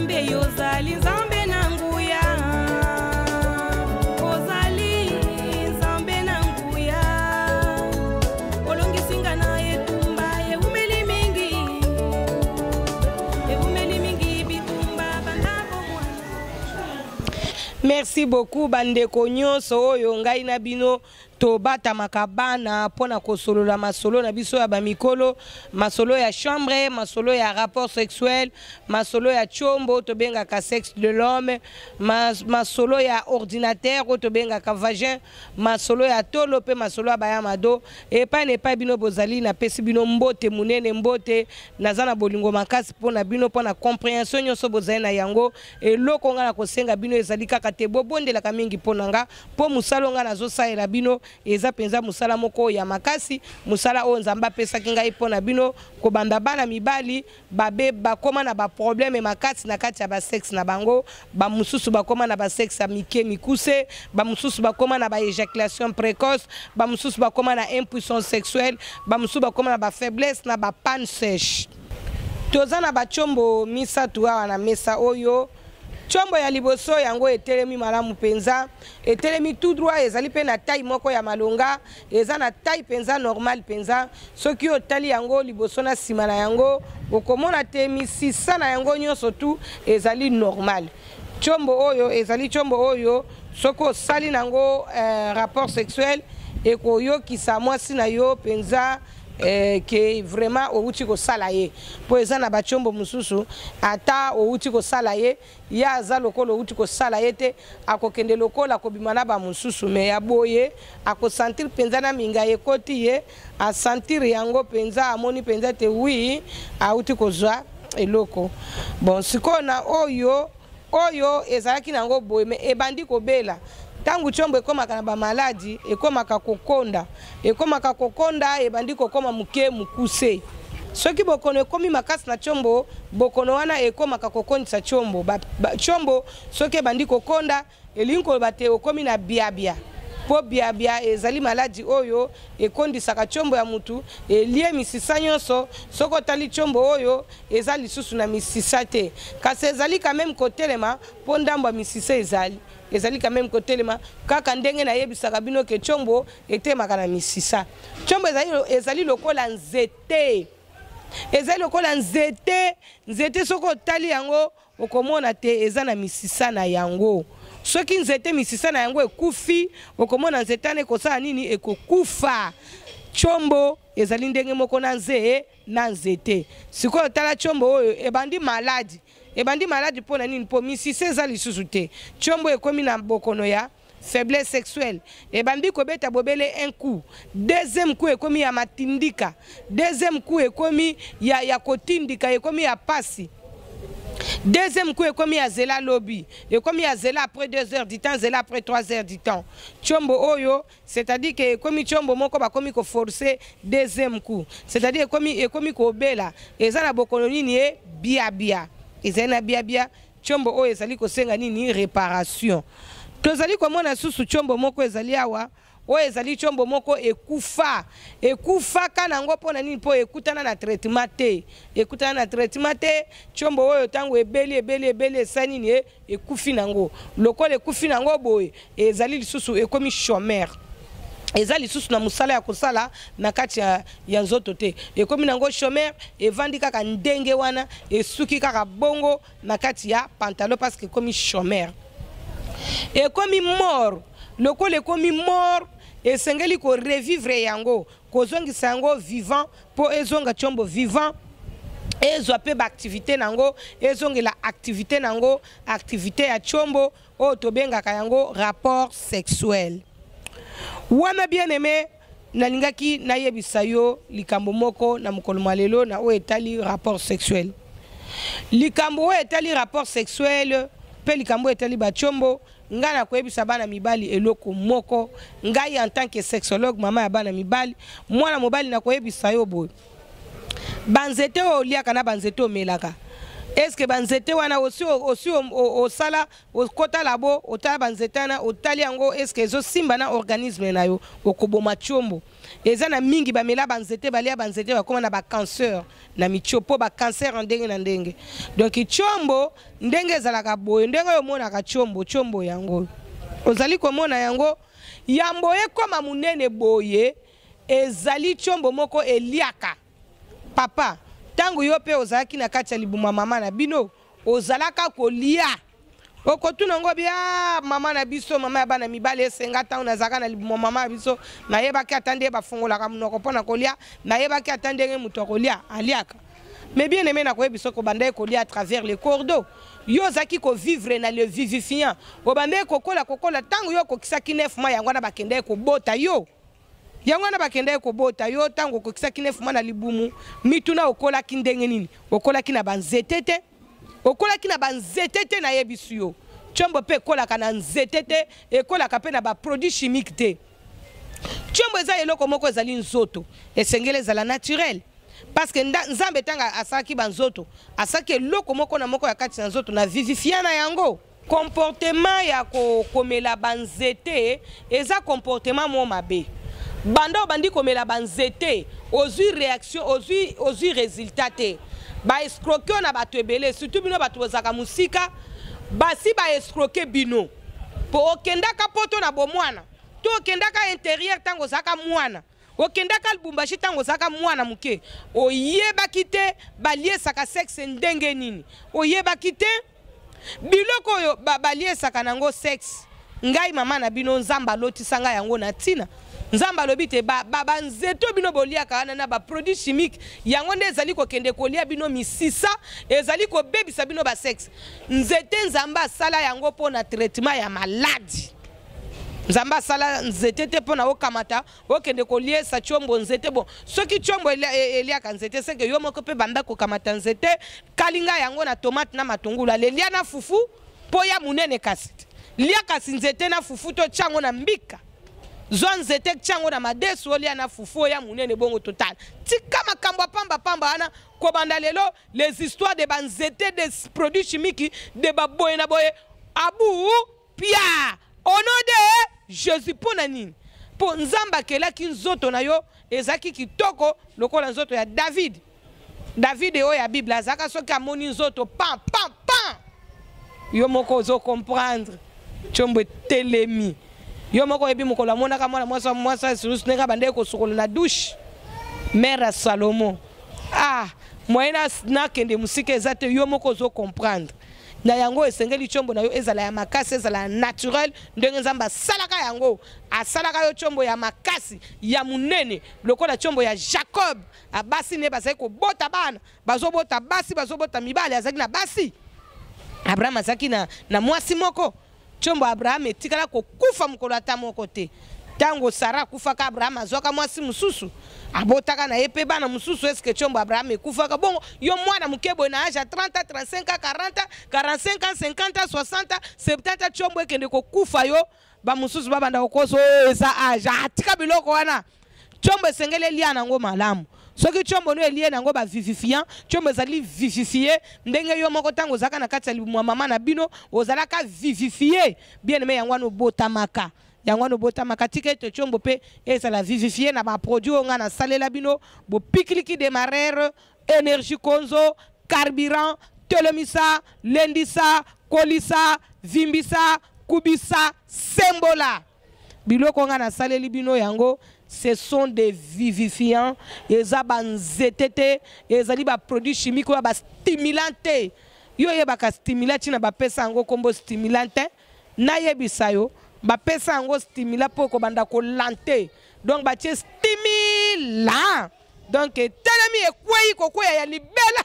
nzambe yozali nzambe na nguya ozali nzambe na nguya olongisinga na etumba eumeli mingi bitumba bandako mwana. Merci beaucoup bandeko nyonso oyo ngai na bino tobata makabana pona kosolola masolo na biso ya bamikolo, masolo ya chambre, masolo ya rapport sexuel, masolo ya chombo tobengaka sexe de l'homme, masolo ya ordinateur tobengaka vagin, masolo ya tolo pe masolo ya bayamado. Epa nepa bino bozali na pesi bino mbote munene mbote nazana bolingo makasi pona bino pona compréhension nyonso bozali na yango eloko nga na kosenga bino ezali kaka te bobondelaka mingi pona nga po musalo nga nazosalela bino eza penza musala moko ya makasi musala o nzamba apesaki ngai pona bino kobanda bana mibali babe bakoma na ba problème makasi na kati ya ba sexe na bango ba mususu bakoma na ba sexe mike mikuse ba mususu bakoma na ba éjaculation précoce ba mususu bakoma na impuissance sexuelle ba mususu bakoma na ba faiblesse na ba panne sèche. Toza na ba chombo misatu awa na mesa oyo. Chombo ya liboso yango etelemi malamu penza, etelemi tout droit ezali pe na taille moko ya malonga, eza na taille penza normal penza. Soki otali yango liboso na sima na yango, okomona te misisa na yango nyonso tu ezali normal. Chombo oyo ezali chombo oyo soko osali nango rapport sexuel ekoyokisa mwasi na yo penza que vraiment outi ko salaye po eza na bachombo mususu ata outi ko salaye ya za lokolo outi ko salaye te akokende lokola ko bimana ba mususu me ya boye ako sentir penza na minga ekoti ye a sentir yango penza amoni penza te oui outi ko zwa eloko bon sikona oyo ezalaki nango boye me ebandi ko bela tangu chombo ekomaka na ba maladi ekomaka kokonda ebandi kokoma muke mukuse soki bokono ekomi makasi na chombo bokono wana ekomaka kokondisa chombo chombo soki ebandi kokonda elinko bate okomi na biabia po biabia ezali maladi oyo ekondisaka chombo ya mutu elie misisa nyonso soko tali chombo oyo ezali lisusu na misisa te kasi ezali quand même kotelema po ndamba misisa ezali quand même kotelema kaka ndenge na yebisaka bino ke chombo etemaka na misisa. Chombo ezali lokola nzete. Ezali lokola nzete soko tali yango okomona te eza na misisa na yango. Soki nzete misisa na yango ekufi okomona nzete ne kosala nini ekokufa. Chombo ezali ndenge moko na nzete. Siko tala chombo oyo ebandi maladi pona nini po misisa ezali lisusu te. Chombo ekomi na bokono ya faiblesse sexuelle ebandi kobeta bobele un coup, deuxième coup ekomi ya matindika, deuxième coup ekomi ya kotindika ekomi ya pasi, deuxième coup ekomi ya zela lobby ekomi ya zela après 2 heures du temps, zela après 3 heures du temps. Chombo oyo c'est-à-dire que ekomi chombo moko bakomi ko forcer deuxième coup, c'est-à-dire ekomi ko bela eza na bokono nini e biabia ezali na biabia. Chombo oyo ezali kosenga nini réparation. Tozali komona susu chombo moko ezali awa oyo ezali chombo moko ekufa kana ngo pona nini po ekutana na traitement te chombo oyo tango ebeli esani ni ekufi nango lokola ekufi nango boye ezali lisusu ekomi chômeur ezali lisusu na musala ya kosala na kati ya nzoto te ekomi nango chômeur evandi kaka ndenge wana esuki kaka bongo na kati ya pantalon parce que ekomi chômeur ekomi mort lokola ekomi mort esengeli ko revivre yango kozongisa yango vivant po ezonga chombo vivant ezwa pe ba activité nango ezongela activité nango activité ya chombo o tobengaka yango rapport sexuel. Wana bien aimé nalingaki nayebisa yo likambo moko na mokolo malelo na o etali rapport sexuel. Likambo o etali rapport sexuel pe likambo etali ba chombo nga na koyebisa bana mibali eloko moko ngai en tant que sexologue mama ya bana mibali mwana mobali na koyebisa yo boy banzete o liaka na banzete o melaka. Est-ce que banzete wana aussi au sala au kota labo otala banzetana otali yango est-ce que zo simba na organisme na yo okoboma chombo eza na mingi bamela banzete balia banzete bakoma na ba cancer na michopo ba cancer ndenge na ndenge donc chombo ndenge ezalaka boye ndenge yo mona ka chombo yango ozali komona yango yambo ekoma munene boye ezali chombo moko eliaka papa tangu yo pe ozalaki na kati ya libuma mama na bino ozalaka kolia okotuna ngo bia mama na biso mama ya bana mibale esenga ntango nazalaka na libuma mama ya biso nayebaki ata nde bafungolaka munoko mpona kolia nayebaki ata ndenge moto akolia aliaka mais bien aimé nakoyebi biso kobanda kolia à travers les cordeaux yo ozalaki kovivre na le vivifiant obanda kokola ntango yo okokisaki 9 mois yango wana bakende kobota yo yango wana bakende kobota yo ntango okokisaki 9 mois na libumu mituna okolaki ndenge nini okolaki na banzete te okolaki na banzete te na yebisu yo chombo pe ekolaka na nzete te ekolaka pe na baproduit chimique te chombo eza eloko moko ezali nzoto esengeli ezala naturel parce que nzambe tanga asalaki banzoto asalaki eloko moko na moko ya kati na nzoto na vivifia na yango comportement ya komela banzete eza comportement mo mabe banda obandi komela banzete ozwi réaction ozwi résultat te ba escroquer na bato ebele surtout bino bato bozaka musika basi ba escroquer bino po okendaka poto na bomwana to okendaka intérieur tango zaka mwana okendaka lubumbashi tango zaka mwana muke oyebaki te baliesaka sexe ndenge nini oyebaki te biloko oyo baliesaka nango sexe ngai mama na bino nzamba lotisanga yango na tina nzamba lobi te banzeto bino boliaka wana na baproduit chimique yango nde ezali kokende kolia bino misisa ezali kobebisa bino basexe nzete nzamba asala yango mpona traitement ya maladi nzamba asala nzete te mpona okamata okende koliesa chombo nzete bon soki chombo eliaka nzete seke yo moko mpe banda kokamata nzete kalinga yango na tomate na matungulu alelia na fufu mpo ya munene kasi lia kasi nzete na fufu to tyango na mbika zwa nzete tyango na madesu olia na fufu ya munene bongo total tika makambo pamba wana kobanda lelo les histoires de banzete des produits chimiques de baboye na boye abu pia onode Jésus pona nini po nzamba kelaki nzoto na yo ezaki kitoko lokola nzoto ya David oyo ya Bible azaka soki amoni nzoto pam yo moko ozo comprendre chombo telemi yo moko ebi mokolo amonaka mwana mwasa sulusu ndenge bande kosukola na douche mère Salomon moyena nakende musika eza te yo moko ozo comprendre na yango esengeli chombo na yo ezala ya makasi ezala naturel ndenge nzamba asalaka yango asalaka yo chombo ya makasi ya munene lokola chombo ya Jacob abasi ne bazali kobota bana bazobota basi bazobota mibali azali na basi Abraham azaki na mwasi moko chombo Abraham etikala kokufa mokolo ata moko te tango Sara kufaka Abraham azwaka mwasi mususu abotaka na yepe bana mususu eske chombo Abraham ekufaka bongo yo mwana mukebo na age 30 35 40 45 50 60 70 chombo ekende kokufa yo ba mususu babanda kokoso eza age atika biloko wana chombo esengele lia nango malamu soki chombo no elie nango ba vivifiant chombo ezali vivifié ndenge yo moko tango zaka na kati ya libumwa mama na bino ozalaka vivifié bien aimé yango no botamaka yango no botamaka tika ete chombo pe ezala vivifié na ba produit onga na salela bino bo pikliki démarreur énergie konzo carburant telomisa lendisa kolisa vimbisa kubisa sembola biloko onga na saleli bino yango ce sont des vivifiants eza banzetete ezali ba produits chimiques ba stimulante yo yebaka stimulant na ba pesa yango kombo stimulante na yebisa yo ba pesa yango stimulant poko banda ko lante donc ba tie stimulant donc telemi ekwei kokoya ya libela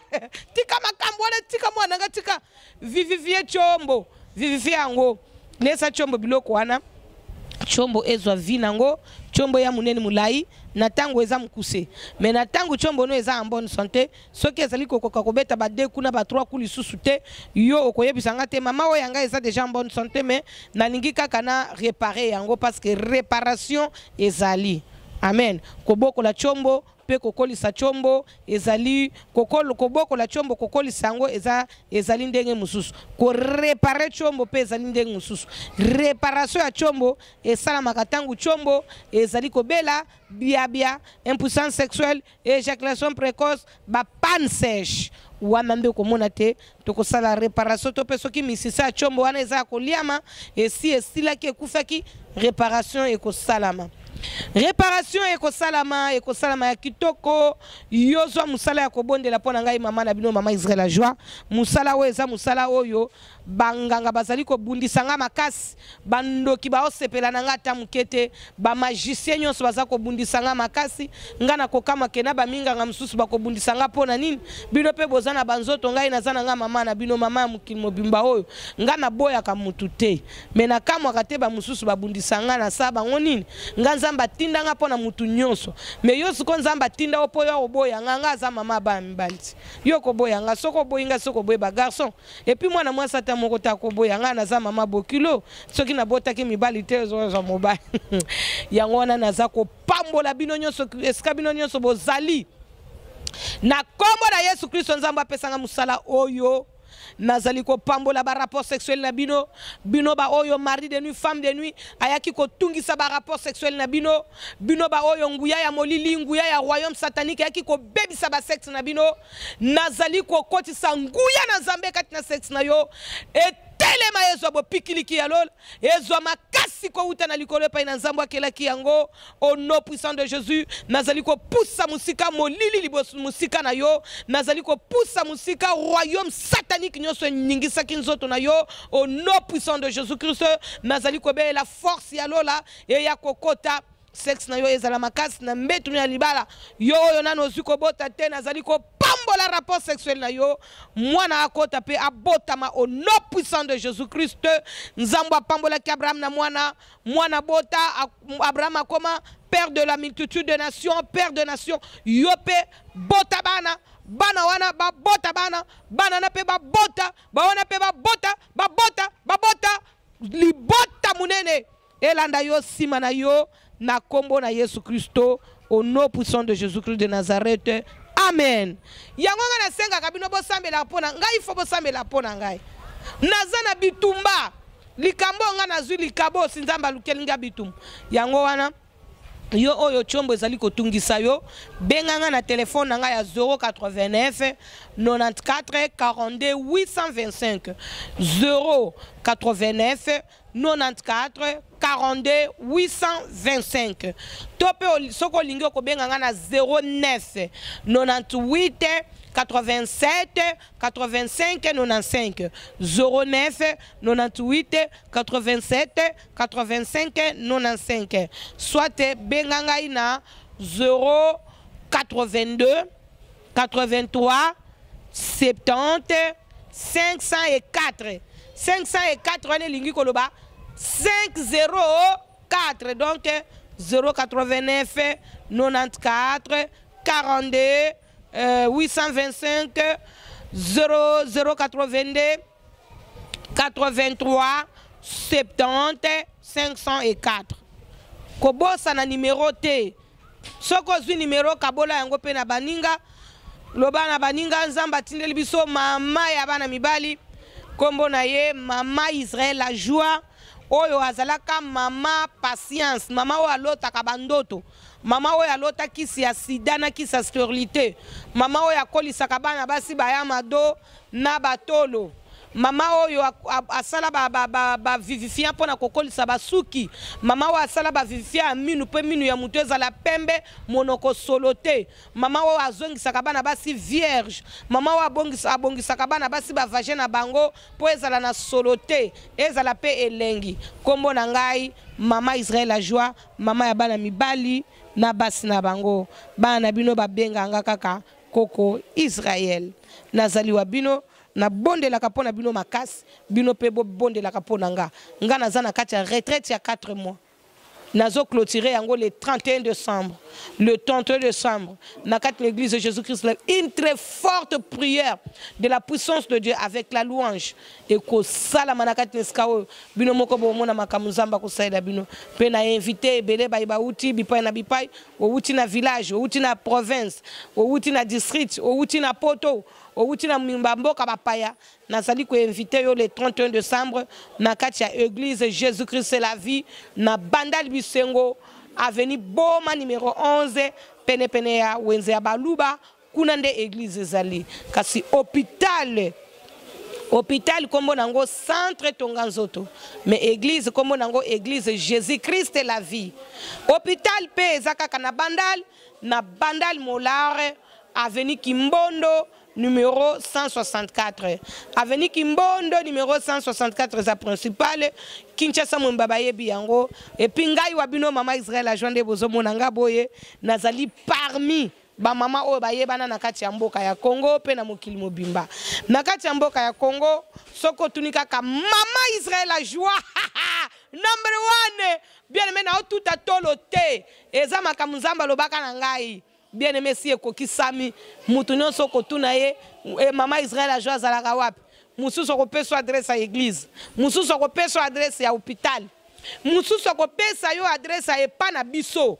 tika makambo na tika mwana nga tika vivifier chombo vivifier yango nesa chombo biloko wana chombo ezwa vinango chombo ya munene mulai na tango eza mukuse mais na tango chombo no eza en bonne santé soki ezali kokoka kobeta ba 2 kuna ba 3 kuli susu te yo okoyebisanga te mama o yanga eza déjà en bonne santé mais nalingi kaka na réparer yango parce que réparation ezali amen kobokola chombo pe kokolisa chombo ezali koboko la chombo kokolisa yango ezali ndenge mususu ko réparer chombo pe ezali ndenge mususu réparation ya chombo esalamaka ntango chombo ezali kobela biabia impuissance sexuelle éjaculation précoce ba panne sèche wana nde komona te tokosala réparation to pe soki misisa ya chombo wana eza koliama esi esilaki ekufaki réparation ekosalama. Réparation ekosalama ya kitoko yozwa musala ya kobondela pona ngai mama na bino mama Israël la joie musala oyo eza musala oyo banganga bazali kobundisa nga makasi bandoki baosepela na nga ta mukete ba magicien nyonso baza kobundisa nga makasi nga na kokama kena baminganga mususu bakobundisa nga pona nini bino pe bozana banzoto ngai nazana nga mama na bino mama ya mokili mobimba oyo nga na boyaka mutu te me na kamwaka te bamususu babundisa nga na sa bango nini nga nzamba tinda nga pona mutu nyonso me yo siko nzamba tinda opo yo oboya nga aza mama ba mibali yo koboya nga soko boyinga soko boye ba garçon et puis mwana mwasi ata moko ta koboya nga naza mama bokilo soki nabotaki mibali te zo mobali yango wana naza kopambola bino nyonso esika bino nyonso bozali na kombo na Yesu Kristo nzamba apesanga musala oyo nazali ko pambola ba rapport sexuel na bino ba oyo mari de nuit femme de nuit ayaki ko tungisa ba rapport sexuel na bino ba oyo nguya ya molili nguya ya royaume satanique ayaki ko bebisa ba sexe na bino nazali ko kotisa nguya na Nzambe kati na sexe na yo telema ezwa bopikiliki ya lol ezwa makasi ko uta na likolo pa na Nzambe akelaki yango au nom puissant de Jésus nazali ko poussa musika molili liboso musika na yo nazali ko poussa musika royaume satanique nyonso ningisaki nzoto na yo au nom puissant de Jésus Christ nazali ko be la force ya lola e ya kokota sexe na yo ezala makasi na mbetu ya libala yo yo nano ziko bota te nazali ko pambola rapport sexuel na yo mwana akota pe abotama au nom puissant de Jésus Christ nzambo pambola ki Abraham na mwana bota Abraham akoma père de la multitude de nations père de nations yo pe bota bana wana ba bota bana na pe ba bota ba wana pe ba bota libota munene elanda yo sima na yo na kombo na Yesu Kristo au nom puissant de Jésus-Christ de Nazareth. Amen. Yango nga na senga kabino bo sambela pona ngai fo bo sambela pona ngai. Nazana bitumba likambo nga nazwi likabo sinzamba lukelinga bitum. Yango wana yo oyo chombo ezali kotungisa yo benganga na telefone nanga ya 089 94 42 825 089 94 42 825 tope soko lingi okobenganga na 09 98 87 85 95 09 98 87 85 95 soit benganga ina 082 83 70 504 504 lingi koloba 504 donc 089 94 42 825 0082 83 70 504 kobosa na numéro T soko zwi numéro kabola yango pe na baninga loba na baninga nzamba tindeli biso mama ya bana mibali kombo na ye mama Israël la joie oyo azalaka mama patience mama oyo alotaka bandoto mama oyo alota kisi ya sida na kisi ya stérilité mama oyo akolisaka bana basi bayama do na batolo mama oyo asala ba vivifia pona kokolisa basuki mama oyo asala ba vivifia minu pe minu ya mutu ezala pembe monoko solote mama oyo azongisaka bana basi vierge mama oyo abongisaka bana basi ba vagin na bango po ezala na solote ezala pe elengi kombo na ngai mama Israël la joie mama ya bana mibali na basi na bango bana bino babenganga kaka koko Israël nazali wa bino na bonde la kapona bino makasi bino pe bonde la kapona nga naza na kati ya retraite ya 4 mois nazo clôturer yango le 31 décembre. Le 31 décembre, dans l'église de Jésus-Christ, une très forte prière de la puissance de Dieu avec la louange. Et que sala manakat neskao bino moko bomona makamuzamba ko saida bino. Pe na invité belé ba uti bipai na bipai, o uti na village, o uti na province, o uti na district, o uti na poto, o uti na mboka bapaya. Nazali ko invité yo le 31 décembre na katia église Jésus-Christ c'est la vie na Bandal Bisengo avenue Boma numéro 11 pene pene ya wenze ya baluba kuna nde église ezali kasi hôpital kombo nango centre Tonganzoto mais église kombo nango église Jésus-Christ la vie. Hôpital pe ezaka na Bandal Molare avenue Kimbondo numéro 164. Avenue Kimbondo numéro 164 za principale Kinshasa Mbaba yebi yango et puis ngai wabino mama Israël a joindre bozo monanga boye nazali parmi ba mama o bayebana na kati ya mboka ya Congo pe na mokili mobimba na kati ya mboka ya Congo soko tunika ka mama Israël a joie number 1 bien aimé na tout à tolote eza makamuzamba lobaka na ngai. Bien aimé si ekoki sami mutu nyonso kotuna ye mama Israël a joie zalaka wapi mususu akopesa adresse ya église mususu akopesa adresse ya hôpital mususu akopesa yo adresse ya epa na biso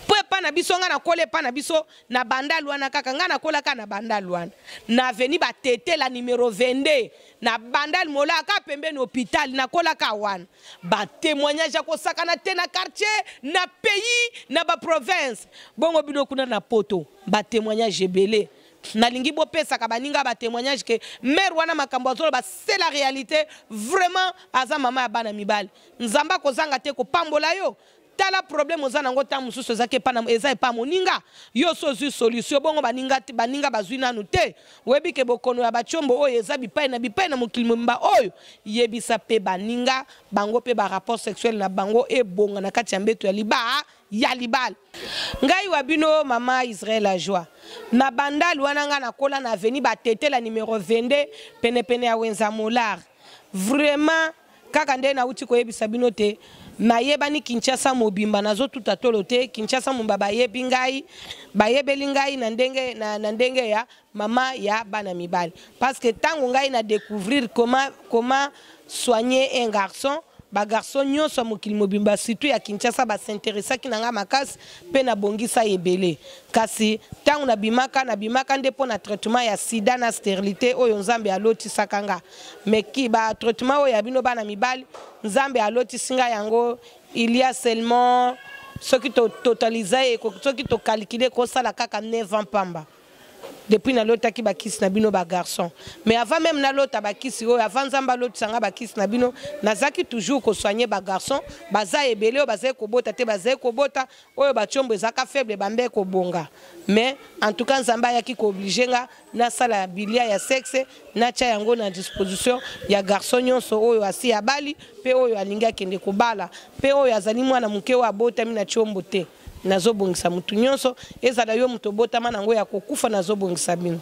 po epa na biso nga na kola epa na biso na Bandal wana kaka nga na kola ka na Bandal wana na avenue Batete la numéro 22 na Bandal Molaka pembeni hôpital na kola ka wana ba témoignage ya kosakana te na quartier na pays na ba province bongo bino kuna na poto ba témoignage ebele nalingi bopesa ka baninga ba témoignage ke mère wana makambo azolo ba c'est la réalité vraiment aza mama ya bana mibali nzamba kozanga te ko pambola yo tala problème ozana ngo ta mususu zake pana eza epa moninga yo sozu solution bongo baninga bazwi nanu te webi ke bokono ya bachombo oyo eza bipai na mokili mba oyo yebisa pe baninga bango pe ba rapport sexuel na bango ebonga na kati ya mbeto ya libala ngai wabino mama Israël a joie na Bandal wana nga na kola na avenue Batete la numéro 22 pene ya wenza Molar vraiment kaka nde na uti ko yebisa bino te na yebani Kinshasa mobimba nazo tout atolo te Kinshasa Mbaba yebi ngai bayebeli ngai na ndenge ya mama ya bana mibali parce que tango ngai na découvrir comment soigner un garçon ba garçon nyonso mokili mobimba surtout ya Kinshasa ba s'intéressa ki nanga makasi pe na bongisa ebele kasi tango na bimaka ndepo na traitement ya sida na stérilité oyo nzambe aloti sakanga mais ki ba traitement oyo ya bino bana mibali nzambe aloti singa yango il y a seulement ce qui totaliser et ce qui to calculer ko sala kaka 9 ans pamba depuis na lota ki bakisi na bino ba garçon mais avant même na lota bakisi oyo avant nzamba lota sanga bakisi na bino nazaki toujours ko soigner ba garçon baza ebele baza ko bota te baza ko bota oyo ba chombo ezaka faible bambe ko bonga mais en tout cas nzamba yaki ko obliger nga na sala bilia ya sexe na cha yango na disposition ya garçon nyonso oyo asi ya bali pe oyo alinga kende ko bala pe oyo azali mwana muke wa bota mina chombo te nazo bongisa mutu nyonso ezala yo muto botama nango ya kokufa nazo bongisa bino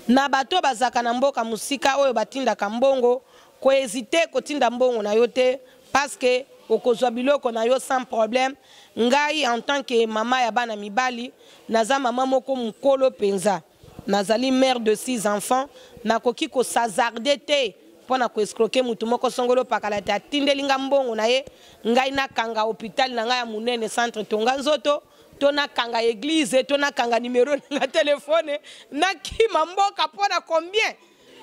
na bato bazaka na mboka musika oyo batinda ka mbongo ko hésiter kotinda mbongo na yo te parce que okozwa biloko na yo sans problème ngai en tant que mama ya bana mibali naza mama moko mukolo penza nazali mère de 6 enfants nakoki ko s'hazarder te pona ko escroquer mutu moko songolo pakala ta tindelinga mbongo na ye ngai na kanga hôpital na ngai ya munene centre Tonganzoto to na kanga église to na kanga numéro na téléphone na kima mboka pona combien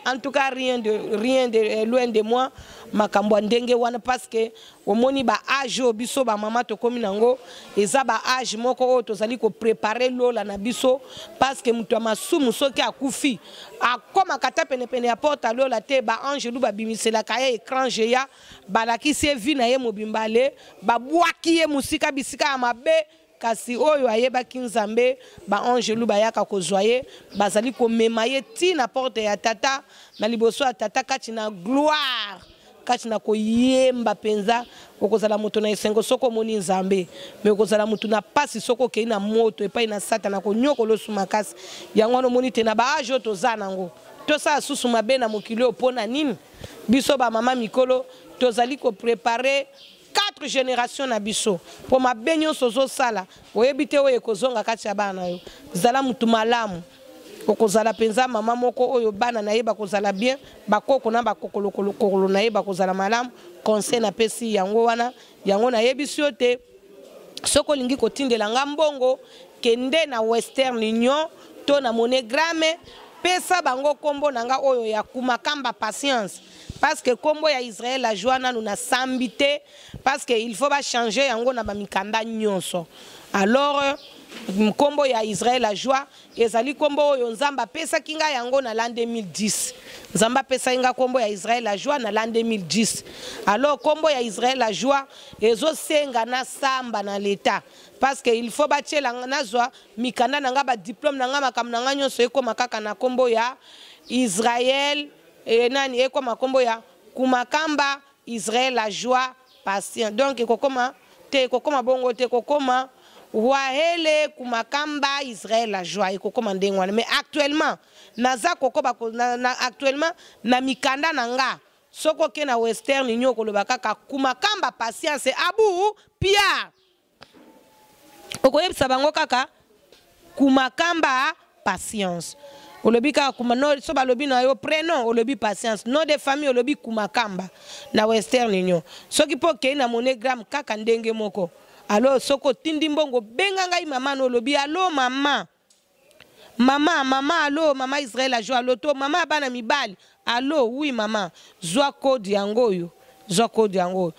en tout cas rien de loin de moi makambo ndenge wana parce que omoni ba âge biso ba mama to komi nango eza ba âge moko o tozali ko préparer lola na biso parce que mutu masumu soki akufi akoma kata pene ya porta lola te ba ange lu ba bimisela kaya écran géant balakisi vi na ye mobimbale ba bwaki ye musika bisika mabe kasi oyo ayebaki nzambe ba ange lu bayaka kozwa ye bazali komema ye ti na porte ya tata na liboso ya tata kati na gloire kati na koyemba penza okozala moto na esengo soko moni nzambe me okozala moto na pasi soko kei na moto epai na satana konyokolo sumakasi yango wana moni te na ba age toza nango tosa susu mabe na mokili opona nini biso ba mama mikolo tozali ko préparer 4 générations na biso pour ma benyo sozo sala oyebite oyo kozonga kati ya bana yo zala mutu malamu okozala penza mama moko oyo bana na yeba kozala bien bakoko na bakokolo na yeba kozala malamu conseil na pesi yango wana yango na yebisi yo te soko lingi kotindela nga mbongo kende na Western Union to na Monogramme pesa bango kombo nanga oyo ya Kumakamba Patience parce que kombo ya Israël la joie na nous sambité parce que il faut ba changer yango na ba mikanda nyonso alors kombo ya Israël la joie ezali kombo oyo nzamba pesa kinga yango na l'an 2010 nzamba pesa inga kombo ya Israël la joie na l'an 2010 alors kombo ya Israël la joie ezo senga na samba na l'état parce que il faut batie la nazwa mikanda nanga ba diplôme nanga makam nanga nyonso ekoma kaka na kombo ya Israël nani ekoma kombo ya Kumakamba Israël la joie patient donc ekokoma te ekokoma bongo te ekokoma Wahele Kumakamba Israël la joie ekokoma ndengwana mais actuellement naza kokoba actuellement na mikanda nanga soko ke na Western Union koloba kaka Kumakamba Patience Abu Pia okoyebisa bango kaka Kumakamba Patience olobi kaka kumano so balobi na yo prénom olobi Patience nom de famille olobi Kumakamba na Western Union soki po ke na Monogramme kaka ndenge moko alors soko tindi mbongo benga ngai mama no lobi allo mama allo mama Israël la joie allo to mama bana mibali allo oui mama zwa code yango yo zwa code yango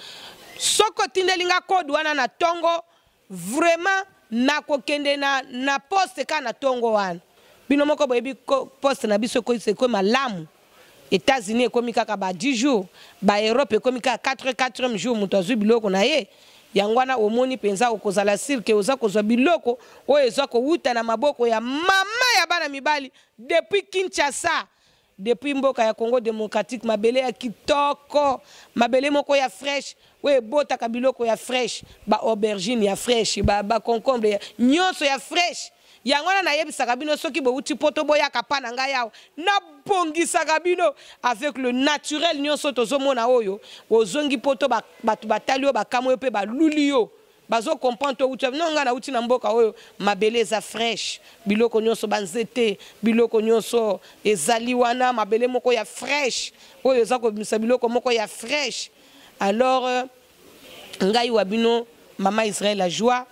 soko tindelinga code wana na tongo vraiment na kokende na poste ka na tongo wana bino moko boyebi poste na biso ko se ko malamu États-Unis ekomi kaka ba 10 jours ba Europe ekomi kaka 4e jour muto azwi biloko na ye yangwana omoni penza okozala sirke oza kozwa biloko oyo ezwa kowuta na maboko ya mama ya bana mibali depuis Kinshasa depuis mboka ya Congo démocratique mabele ya kitoko mabele moko ya fresh oyo botaka biloko ya fresh ba aubergine ya fresh ba concombre nyonso ya fresh yangwana na yebisaka bino soki bouti poto boyaka pa na ngai yawo na bongisaka bino avec le naturel nyonso tozomona oyo ozongi poto batu batali yo bakamwe pe baluli yo bazo comprendre to uti no nga na uti na mboka oyo mabele za fresh biloko nyonso banzete biloko nyonso ezali wana mabele moko ya fresh oyo za ko bimisa biloko moko ya fresh alors ngai wa bino mama Israël la joie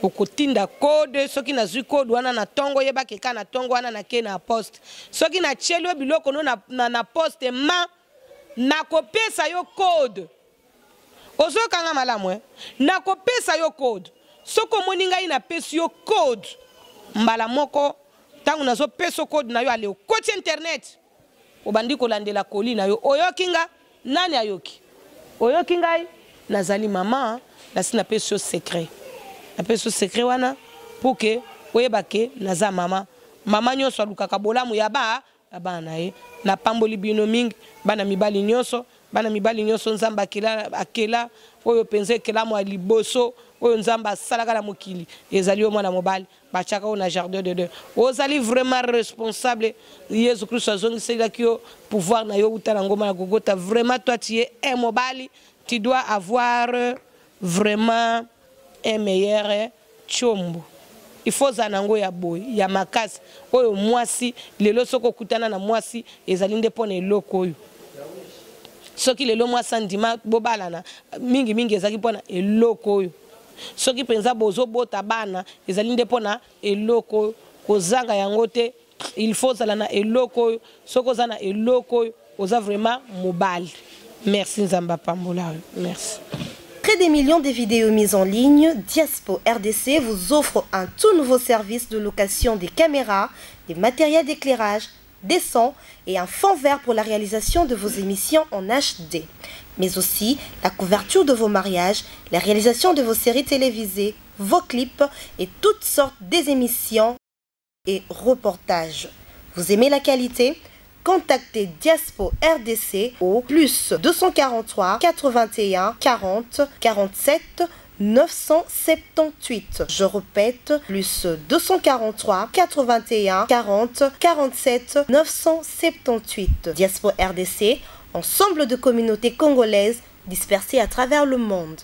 okotinda code soki na zui code wana na tongo yeba keka na tongo wana na ke na poste soki na chelo biloko no na poste ma na kopesa yo code ozokanga malamu na kopesa yo code soko moni ngai na pesi yo code mbala moko tangu nazo peso code na yo ale okoti internet obandi kolandela koli na yo oyoki nga nani ayoki oyoki ngai nazali mama na pesi yo secret na peso secret wana pour que oyebake naza mama nyonso alukaka bolamu ya bana ye na pamboli bino mingi bana mibali nyonso nzamba akela oyo penze kela mo liboso oyo nzamba salaka na mokili ezali mwana mobali bachaka na jardin de Dieu ozali vraiment responsable Jésus Christ azongisela kio pouvoir na yo utana ngoma na Gogota vraiment toi tu es un mobali tu dois avoir vraiment un meilleur chombo il faut zanango ya boy ya makasi oyo mwasi lelo soko kutana na mwasi ezali nde pona eloko oyo soki lelo mwasi ndima bobalana mingi ezali pona eloko oyo soki penza bozo bota bana ezali nde pona eloko kozanga yango te il faut zala na eloko oyo soko zana eloko oyo oza vraiment mobali merci nzamba pambola merci. Près des millions de vidéos mises en ligne, Diaspo RDC vous offre un tout nouveau service de location des caméras, des matériels d'éclairage, des sons et un fond vert pour la réalisation de vos émissions en HD. Mais aussi la couverture de vos mariages, la réalisation de vos séries télévisées, vos clips et toutes sortes des émissions et reportages. Vous aimez la qualité ? Contactez Diaspo RDC au plus 243 81 40 47 978. Je répète, plus 243 81 40 47 978. Diaspo RDC, ensemble de communautés congolaises dispersées à travers le monde.